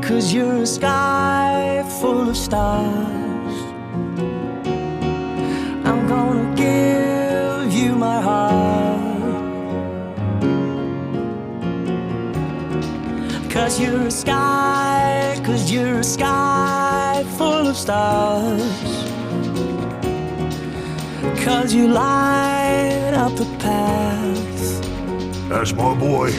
'cause you're a sky full of stars. I'm gonna give you my heart, 'cause you're a sky, 'cause you're a sky full of stars. 'Cause you light up the path. That's my boy.